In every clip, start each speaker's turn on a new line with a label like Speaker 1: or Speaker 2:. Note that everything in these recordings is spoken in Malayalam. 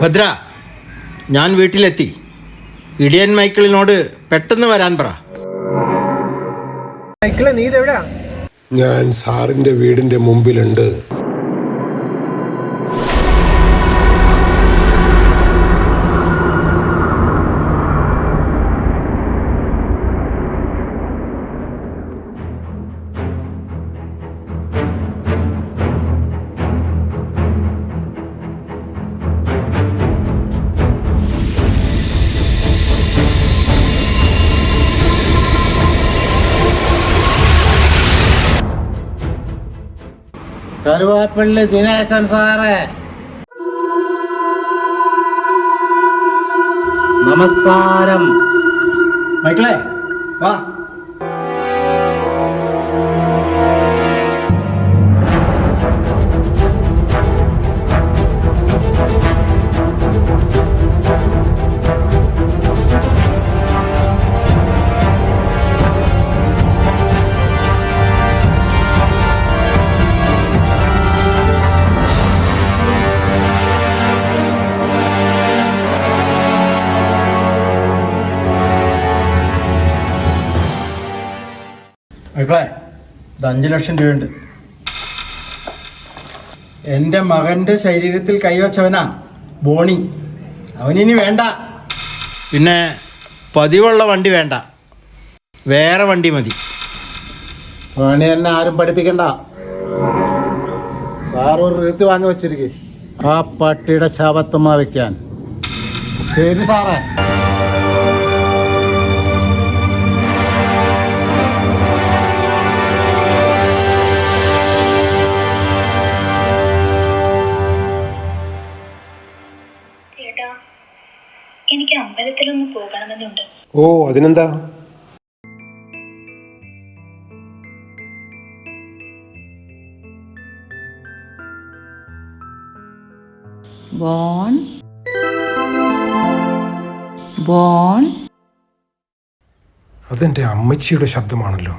Speaker 1: ഭദ്ര, ഞാൻ വീട്ടിലെത്തി. ഇടിയൻ മൈക്കിളിനോട് പെട്ടെന്ന് വരാൻ പറ.
Speaker 2: മൈക്കിളെ, നീ ഇതെവിടെയാ?
Speaker 3: ഞാൻ സാറിന്റെ വീടിന്റെ മുമ്പിലുണ്ട്.
Speaker 2: കരുവാപ്പള്ളി ദിനേശൻ സാറേ, നമസ്കാരം.
Speaker 1: മൈക്കിളെ വാ. മൈക്കിളെ, ഇത് 5 ലക്ഷം രൂപയുണ്ട്. എൻ്റെ മകൻ്റെ ശരീരത്തിൽ കൈവച്ചവനാ ബോണി. അവനിനി വേണ്ട. പിന്നെ പതിവുള്ള വണ്ടി വേണ്ട, വേറെ വണ്ടി മതി.
Speaker 2: പണി എന്നെ ആരും പഠിപ്പിക്കണ്ട. സാർ ഒരു റീത്ത് വാങ്ങി വെച്ചിരിക്കും ആ പട്ടിയുടെ ശവത്തുമ്മ വെക്കാൻ. ശരി സാറേ.
Speaker 4: ചേട്ടാ, എനിക്ക് അമ്പലത്തിലൊന്ന് പോകണമെന്നുണ്ട്.
Speaker 3: ഓ, അതിനെന്താ?
Speaker 5: ബോൺ ബോൺ
Speaker 3: അതെന്റെ അമ്മച്ചിയുടെ ശബ്ദമാണല്ലോ.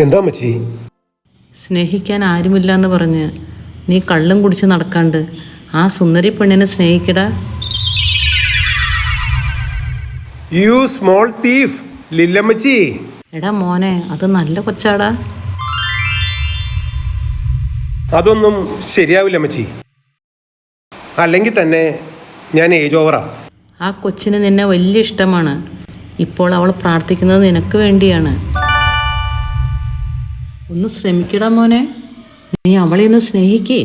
Speaker 3: എന്താ അമ്മച്ചി?
Speaker 5: സ്നേഹിക്കാൻ ആരുമില്ല എന്ന് പറഞ്ഞ് നീ കള്ളും കുടിച്ച് നടക്കാണ്ട് ആ സുന്ദരി പെണ്ണിനെ സ്നേഹിക്കടാ.
Speaker 3: You small thief Lillammachi.
Speaker 5: എടാ മോനെ, അത് നല്ല കൊച്ചാടാ.
Speaker 3: അതൊന്നും ശരിയാവില്ല അമ്മച്ചി. അല്ലെങ്കിൽ തന്നെ ഞാൻ ഏജ് ഓവറാ.
Speaker 5: ആ കൊച്ചിന് നിന്നെ വലിയ ഇഷ്ടമാണ്. ഇപ്പോൾ അവൾ പ്രാർത്ഥിക്കുന്നത് നിനക്ക് വേണ്ടിയാണ്. ഒന്ന് ശ്രമിക്കടാ മോനെ, നീ അവളെ ഒന്ന് സ്നേഹിക്കേ.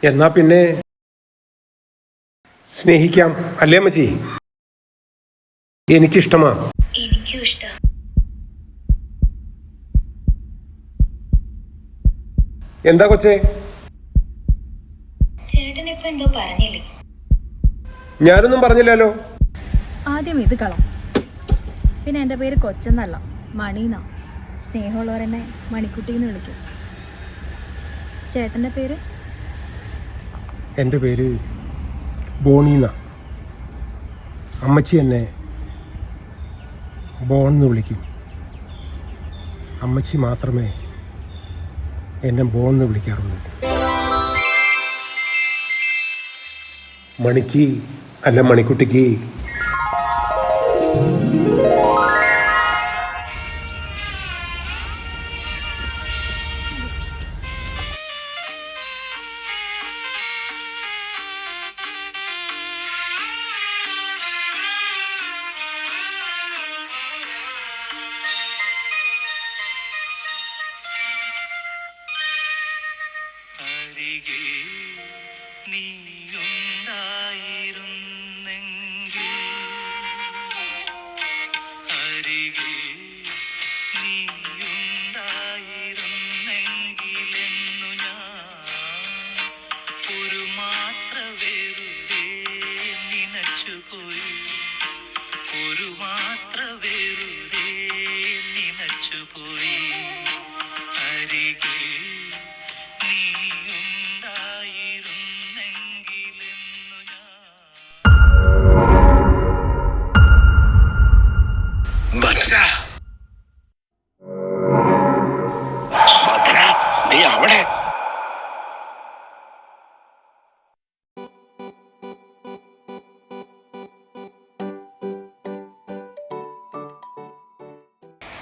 Speaker 3: എന്നാ പിന്നെ സ്നേഹിക്കാം അല്ലേ അമ്മച്ചി? എനിക്കിഷ്ടമാ.
Speaker 4: എനിക്കും ഇഷ്ടം.
Speaker 3: എന്താ കൊച്ചേ?
Speaker 4: ചേട്ടൻ ഇപ്പൊ എന്തോ പറഞ്ഞില്ലേ?
Speaker 3: ഞാനൊന്നും പറഞ്ഞില്ലല്ലോ.
Speaker 6: ആദ്യം ഇത് കള. പിന്നെ എൻ്റെ പേര് കൊച്ചെന്നല്ല, മണീന്നാ. സ്നേഹമുള്ളവരെന്നെ മണിക്കുട്ടിന്ന് വിളിക്കും. ചേട്ടൻ്റെ പേര്?
Speaker 3: എൻ്റെ പേര് ബോണീന്ന. അമ്മച്ചി എന്നെ ബോൺ എന്ന് വിളിക്കും. അമ്മച്ചി മാത്രമേ എന്നെ ബോൺ എന്ന് വിളിക്കാറുള്ളൂ. മണിക്ക് അല്ല മണിക്കുട്ടിക്ക്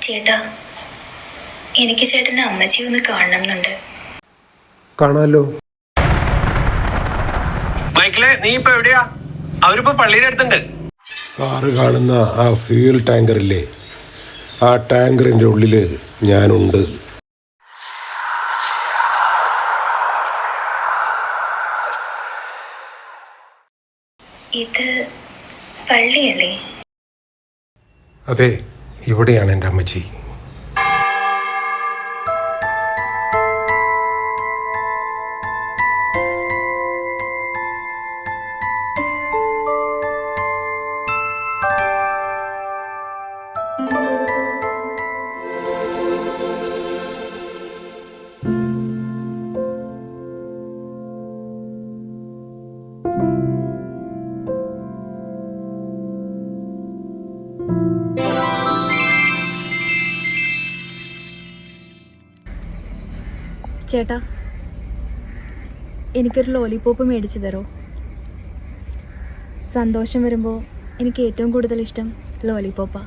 Speaker 4: ചേട്ടാ, എനിക്ക് ചേട്ടൻ്റെ അമ്മച്ചി ഒന്ന് കാണണം എന്നുണ്ട്.
Speaker 3: കാണാമല്ലോ.
Speaker 7: മൈക്കിളെ, നീ ഇപ്പൊ എവിടെയാ? അവരിപ്പോ പള്ളിയുടെ അടുത്തുണ്ട്.
Speaker 3: സാറ് കാണുന്ന ആ ഫ്യൂൽ ടാങ്കറില്ലേ, ആ ടാങ്കറിൻ്റെ ഉള്ളിൽ ഞാനുണ്ട്.
Speaker 4: ഇത് പള്ളിയല്ലേ?
Speaker 3: അതെ, ഇവിടെയാണ് എൻ്റെ അമ്മച്ചി.
Speaker 6: ചേട്ടാ, എനിക്കൊരു ലോലിപോപ്പ് മേടിച്ചു തരോ? സന്തോഷം വരുമ്പോൾ എനിക്ക് ഏറ്റവും കൂടുതൽ ഇഷ്ടം ലോലിപോപ്പാ.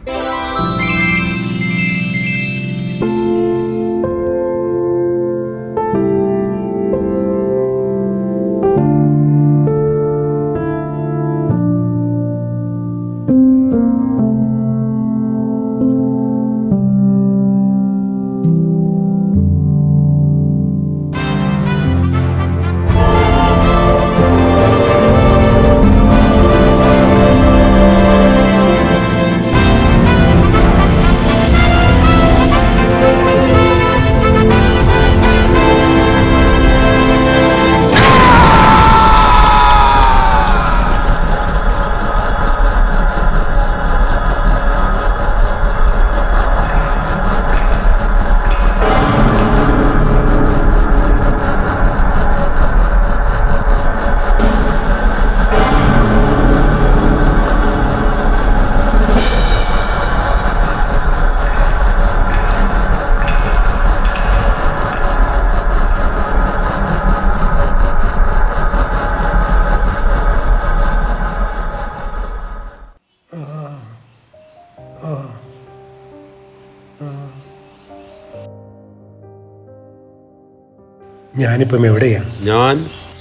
Speaker 6: ഞാനിപ്പം എവിടെയാ?
Speaker 8: ഞാൻ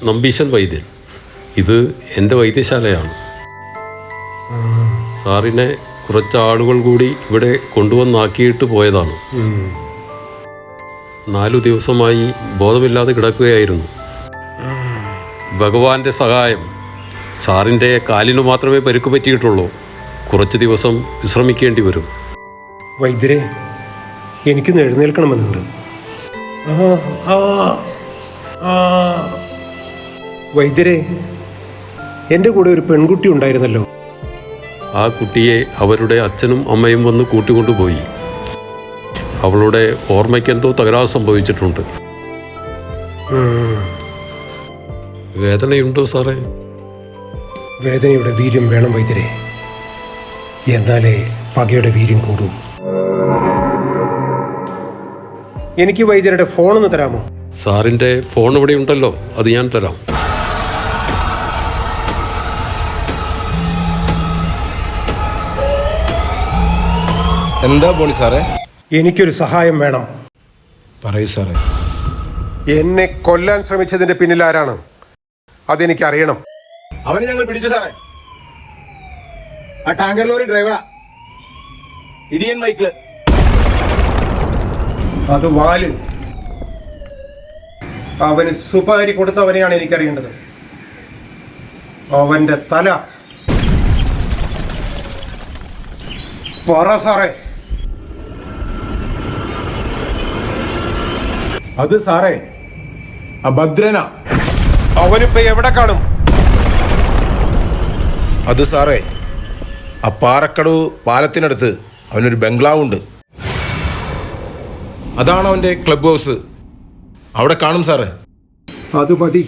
Speaker 8: നമ്പീശൻ വൈദ്യൻ. ഇത് എൻ്റെ വൈദ്യശാലയാണ്. സാറിനെ കുറച്ച് ആളുകൾ കൂടി ഇവിടെ കൊണ്ടുവന്നാക്കിയിട്ട് പോയതാണ്. 4 ദിവസമായി ബോധമില്ലാതെ കിടക്കുകയായിരുന്നു. ഭഗവാന്റെ സഹായം. സാറിൻ്റെ കാലിനു മാത്രമേ പരിക്ക് പറ്റിയിട്ടുള്ളൂ. കുറച്ച് ദിവസം വിശ്രമിക്കേണ്ടി വരും.
Speaker 3: വൈദ്യരെ, എനിക്കൊന്ന് എഴുന്നേൽക്കണമെന്നുണ്ട്. വൈദ്യരെ, എൻ്റെ കൂടെ ഒരു പെൺകുട്ടി ഉണ്ടായിരുന്നല്ലോ.
Speaker 8: ആ കുട്ടിയെ അവരുടെ അച്ഛനും അമ്മയും വന്ന് കൂട്ടിക്കൊണ്ടുപോയി. അവളുടെ ഓർമ്മയ്ക്കെന്തോ തകരാറ് സംഭവിച്ചിട്ടുണ്ട്. വേദനയുണ്ടോ സാറേ?
Speaker 3: വേദനയുടെ വീര്യം വേണം വൈദ്യരെ, എന്നാലേ പകയുടെ വീര്യം കൂടൂ. എനിക്ക് വൈദ്യരുടെ ഫോണൊന്ന് തരാമോ?
Speaker 8: സാറിൻ്റെ ഫോൺ ഇവിടെ ഉണ്ടല്ലോ, അത് ഞാൻ തരാം.
Speaker 3: എന്താ പോണി സാറേ? എനിക്കൊരു സഹായം വേണം. പറയൂ സാറേ. എന്നെ കൊല്ലാൻ ശ്രമിച്ചതിന്റെ പിന്നിൽ ആരാണ്? അതെനിക്ക് അറിയണം.
Speaker 2: അവനെ ഞങ്ങൾ പിടിച്ചു സാറേ. ആ ടാങ്കർ ലോറി ഡ്രൈവറാ, ഇടിയൻ മൈക്കിള്. അത് വാല്. അവന് സുപാരി കൊടുത്തവനെയാണ് എനിക്കറിയേണ്ടത്. അവന്റെ തല പറ സാറേ. അത് സാറേ അഭദ്രന.
Speaker 3: അവനിപ്പോ എവിടെ കാണും?
Speaker 9: അത് സാറേ, ആ പാറക്കടവ് പാലത്തിനടുത്ത് അവനൊരു ബംഗ്ലാവുണ്ട്. അതാണ് അവൻ്റെ ക്ലബ് ഹൗസ്. അവിടെ കാണും സാറേ.
Speaker 3: അത് മതി.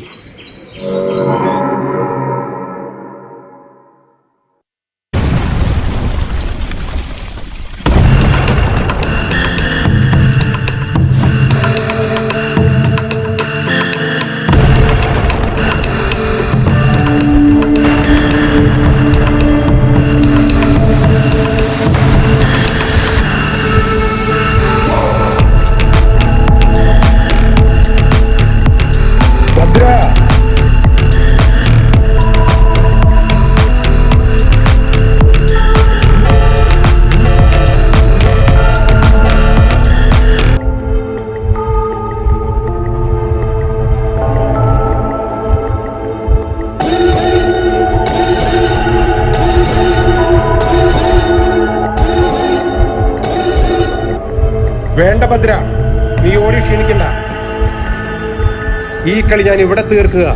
Speaker 3: വേണ്ട ഭദ്ര, നീ ഓടി ക്ഷീണിക്കണ്ട. ഈ കളി ഞാൻ ഇവിടെ തീർക്കുക.